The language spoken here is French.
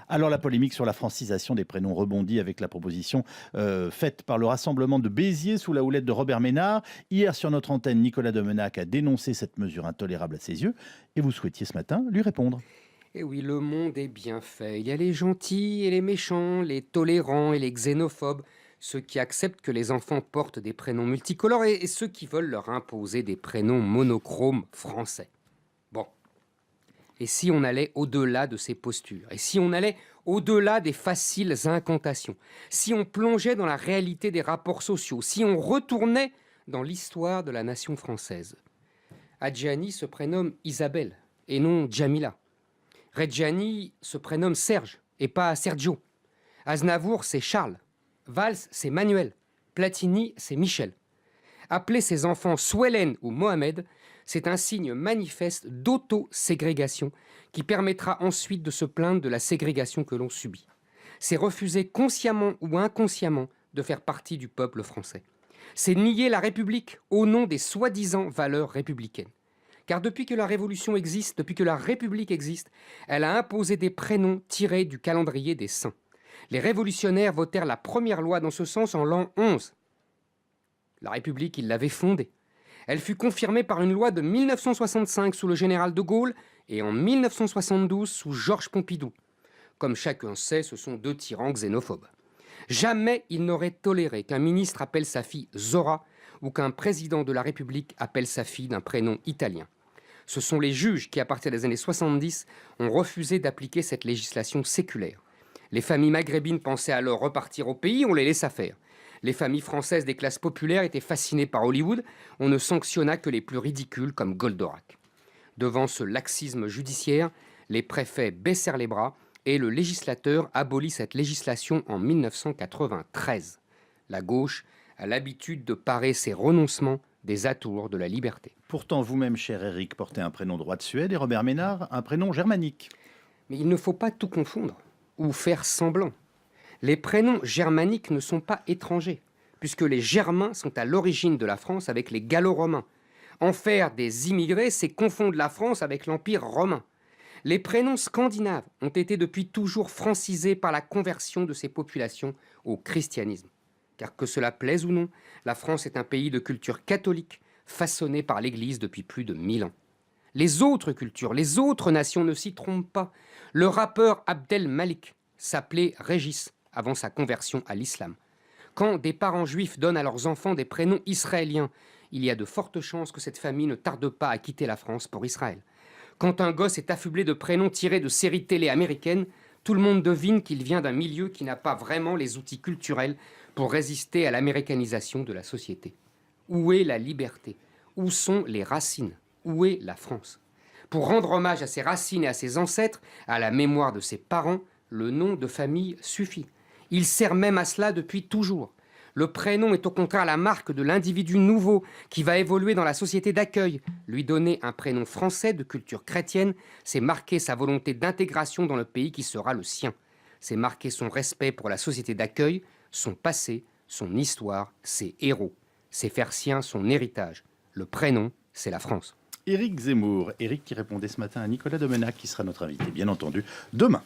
Alors la polémique sur la francisation des prénoms rebondit avec la proposition faite par le rassemblement de Béziers sous la houlette de Robert Ménard. Hier sur notre antenne, Nicolas Domenac a dénoncé cette mesure intolérable à ses yeux et vous souhaitiez ce matin lui répondre. Et oui, le monde est bien fait. Il y a les gentils et les méchants, les tolérants et les xénophobes, ceux qui acceptent que les enfants portent des prénoms multicolores et ceux qui veulent leur imposer des prénoms monochromes français. Bon, et si on allait au-delà de ces postures, et si on allait au-delà des faciles incantations, si on plongeait dans la réalité des rapports sociaux, si on retournait dans l'histoire de la nation française. Adjani se prénomme Isabelle et non Jamila. Reggiani se prénomme Serge et pas Sergio. Aznavour, c'est Charles. Valls, c'est Manuel. Platini, c'est Michel. Appeler ses enfants Souelen ou Mohamed, c'est un signe manifeste d'auto-ségrégation qui permettra ensuite de se plaindre de la ségrégation que l'on subit. C'est refuser consciemment ou inconsciemment de faire partie du peuple français. C'est nier la République au nom des soi-disant valeurs républicaines. Car depuis que la Révolution existe, depuis que la République existe, elle a imposé des prénoms tirés du calendrier des saints. Les révolutionnaires votèrent la première loi dans ce sens en l'an 11. La République, ils l'avaient fondée. Elle fut confirmée par une loi de 1965 sous le général de Gaulle et en 1972 sous Georges Pompidou. Comme chacun sait, ce sont deux tyrans xénophobes. Jamais ils n'auraient toléré qu'un ministre appelle sa fille Zora ou qu'un président de la République appelle sa fille d'un prénom italien. Ce sont les juges qui, à partir des années 70, ont refusé d'appliquer cette législation séculaire. Les familles maghrébines pensaient alors repartir au pays, on les laissa faire. Les familles françaises des classes populaires étaient fascinées par Hollywood, on ne sanctionna que les plus ridicules comme Goldorak. Devant ce laxisme judiciaire, les préfets baissèrent les bras et le législateur abolit cette législation en 1993. La gauche a l'habitude de parer ses renoncements des atours de la liberté. Pourtant, vous-même, cher Eric, portez un prénom droit de Suède et Robert Ménard, un prénom germanique. Mais il ne faut pas tout confondre ou faire semblant. Les prénoms germaniques ne sont pas étrangers, puisque les Germains sont à l'origine de la France avec les Gallo-Romains. En faire des immigrés, c'est confondre la France avec l'Empire romain. Les prénoms scandinaves ont été depuis toujours francisés par la conversion de ces populations au christianisme. Car que cela plaise ou non, la France est un pays de culture catholique, façonné par l'Église depuis plus de 1000 ans. Les autres cultures, les autres nations ne s'y trompent pas. Le rappeur Abdel Malik s'appelait Régis avant sa conversion à l'islam. Quand des parents juifs donnent à leurs enfants des prénoms israéliens, il y a de fortes chances que cette famille ne tarde pas à quitter la France pour Israël. Quand un gosse est affublé de prénoms tirés de séries télé américaines, tout le monde devine qu'il vient d'un milieu qui n'a pas vraiment les outils culturels pour résister à l'américanisation de la société. Où est la liberté? Où sont les racines? Où est la France? Pour rendre hommage à ses racines et à ses ancêtres, à la mémoire de ses parents, le nom de famille suffit. Il sert même à cela depuis toujours. Le prénom est au contraire la marque de l'individu nouveau qui va évoluer dans la société d'accueil. Lui donner un prénom français de culture chrétienne, c'est marquer sa volonté d'intégration dans le pays qui sera le sien. C'est marquer son respect pour la société d'accueil, son passé, son histoire, ses héros. C'est faire sien son héritage. Le prénom, c'est la France. Éric Zemmour, Éric qui répondait ce matin à Nicolas Domenac, qui sera notre invité, bien entendu, demain.